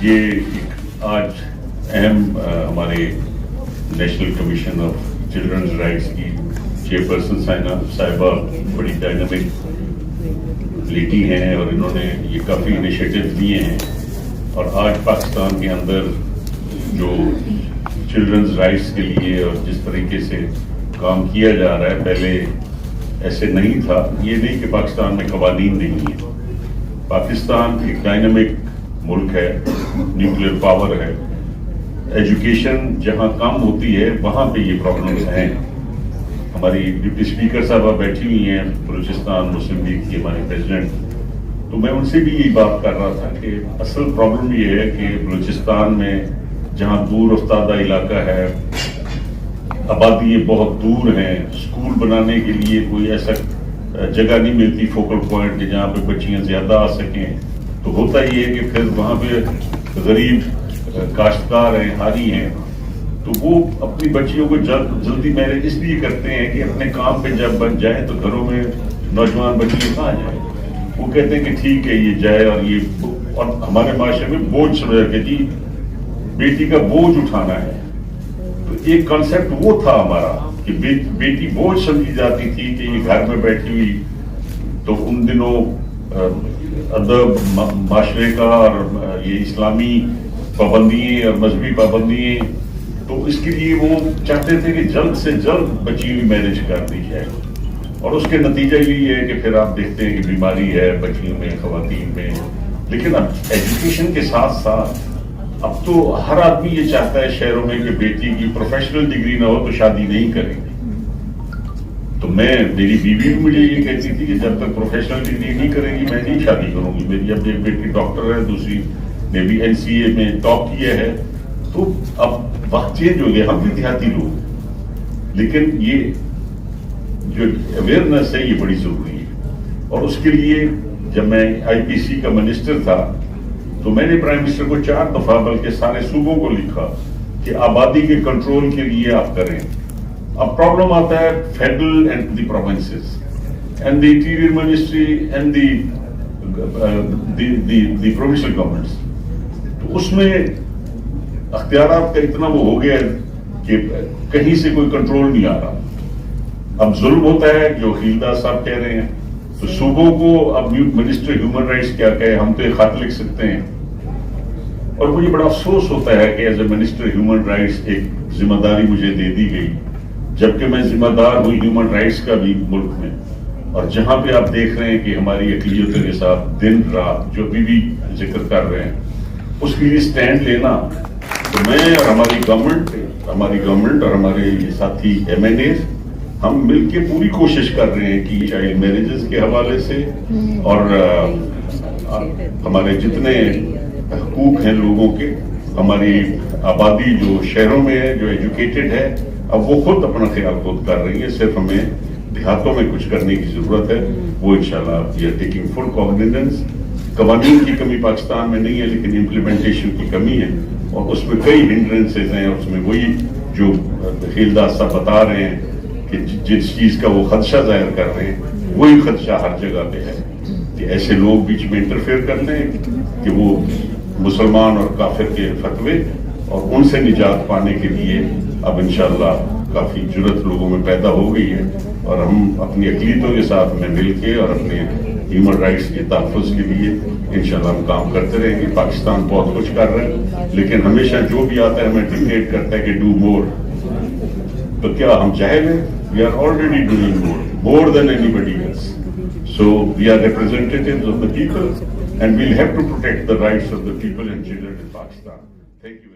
یہ ایک آج اہم ہمارے national commission of children's rights کی چیئرپرسن صاحبہ بڑی ڈائنامک لیڈی ہیں اور انہوں نے یہ کافی انیشیٹو لیے ہیں. اور آج پاکستان کے اندر جو چلڈرنز رائٹس کے لیے اور جس طریقے سے کام کیا جا رہا ہے، پہلے ایسے نہیں تھا. یہ نہیں کہ پاکستان میں قوانین نہیں ہیں. پاکستان ایک ڈائنامک ملک ہے، نیوکلیر پاور ہے. ایجوکیشن جہاں کم ہوتی ہے وہاں پہ یہ پرابلمس ہیں. ہماری ڈپٹی اسپیکر صاحبہ بیٹھی ہوئی ہیں بلوچستان مسلم لیگ کی، ہمارے پریزیڈنٹ. تو میں ان سے بھی یہی بات کر رہا تھا کہ اصل پرابلم یہ ہے کہ بلوچستان میں جہاں دور افتادہ علاقہ ہے، آبادی بہت دور ہیں، اسکول بنانے کے لیے کوئی ایسا جگہ نہیں ملتی فوکل پوائنٹ کہ جہاں پہ بچیاں زیادہ آ سکیں. تو ہوتا یہ ہے کہ پھر وہاں پہ غریب کاشتکار ہیں، حالی ہیں، تو وہ اپنی بچیوں کو جلدی میرج اس لیے کرتے ہیں کہ اپنے کام پہ جب بن جائیں تو گھروں میں نوجوان بچیاں کہاں جائیں. وہ کہتے ہیں کہ ٹھیک ہے یہ جائے، اور ہمارے معاشرے میں بوجھ سمجھا کہ جی بیٹی کا بوجھ اٹھانا ہے. تو ایک کانسیپٹ وہ تھا ہمارا کہ بیٹی بوجھ سمجھی جاتی تھی کہ یہ گھر میں بیٹھی ہوئی. تو ان دنوں ادب معاشرے کا اور یہ اسلامی پابندیاں اور مذہبی پابندیاں، تو اس کے لیے وہ چاہتے تھے کہ جلد سے جلد بچی ہوئی میرج کر دی جائے. اور اس کے نتیجہ یہی ہے کہ پھر آپ دیکھتے ہیں کہ بیماری ہے بچیوں میں، خواتین میں. لیکن اب ایجوکیشن کے ساتھ ساتھ اب تو ہر آدمی یہ چاہتا ہے شہروں میں کہ بیٹی کی پروفیشنل ڈگری نہ ہو تو شادی نہیں کریں گے. تو میری بیوی بھی مجھے یہ کہتی تھی کہ جب تک پروفیشنل ڈگری نہیں کرے گی میں نہیں شادی کروں گی. میری اب ایک بیٹی ڈاکٹر ہے، دوسری نے بھی NCA میں ٹاپ کیا ہے. تو اب وقت چینج ہو گیا، ہم بھی دیہاتی لوگ، لیکن یہ جو اویئرنیس ہے یہ بڑی ضروری ہے. اور اس کے لیے جب میں IPC کا منسٹر تھا تو میں نے پرائم منسٹر کو 4 دفعہ بلکہ سارے صوبوں کو لکھا کہ آبادی کے کنٹرول کے لیے آپ کریں. اب پرابلم آتا ہے federal and the provinces and the interior ministry and the provincial governments. تو اس میں اختیارات کا اتنا وہ ہو گیا کہ کہیں سے کوئی کنٹرول نہیں آ رہا. اب ظلم ہوتا ہے جو خیلدار صاحب کہہ رہے ہیں. تو صوبوں کو اب منسٹر ہیومن رائٹس کیا کہے، ہم تو ایک خط لکھ سکتے ہیں. اور مجھے بڑا افسوس ہوتا ہے کہ as a minister human rights ایک ذمہ داری مجھے دے دی گئی، جبکہ میں ذمہ دار ہوں ہیومن رائٹس کا بھی ملک میں. اور جہاں پہ آپ دیکھ رہے ہیں کہ ہماری اقلیتوں کے ساتھ دن رات جو بھی ذکر کر رہے ہیں اس کے لیے سٹینڈ لینا. تو میں اور ہماری گورنمنٹ اور ہمارے ساتھی MNAs ہم مل کے پوری کوشش کر رہے ہیں کہ چائلڈ میرجز کے حوالے سے اور ہمارے جتنے حقوق ہیں لوگوں کے، ہماری آبادی جو شہروں میں ہے، جو ایجوکیٹڈ ہے، اب وہ خود اپنا خیال خود کر رہی ہے. صرف ہمیں دیہاتوں میں کچھ کرنے کی ضرورت ہے. وہ انشاءاللہ وی آر ٹیکنگ فل کوگنیزنس. قوانین کی کمی پاکستان میں نہیں ہے لیکن امپلیمنٹیشن کی کمی ہے، اور اس میں کئی ہنڈرنسز ہیں. اس میں وہی جو خیلدار صاحب بتا رہے ہیں کہ جس چیز کا وہ خدشہ ظاہر کر رہے ہیں وہی خدشہ ہر جگہ پہ ہے کہ ایسے لوگ بیچ میں انٹرفیئر کرتے ہیں کہ وہ مسلمان اور کافر کے فتوے، اور ان سے نجات پانے کے لیے اب انشاءاللہ کافی جرأت لوگوں میں پیدا ہو گئی ہے. اور ہم اپنی اقلیتوں کے ساتھ میں مل کے اور اپنے ہیومن رائٹس کے تحفظ کے لیے انشاءاللہ ہم کام کرتے رہیں گے. پاکستان بہت کچھ کر رہا ہے لیکن ہمیشہ جو بھی آتا ہے ہمیں ڈکٹیٹ کرتا ہے کہ ڈو مور. تو کیا ہم جاہل ہیں؟ We are already doing more than anybody else. So we are representatives of the people and we'll have to protect the rights of the people and children in Pakistan. Thank you.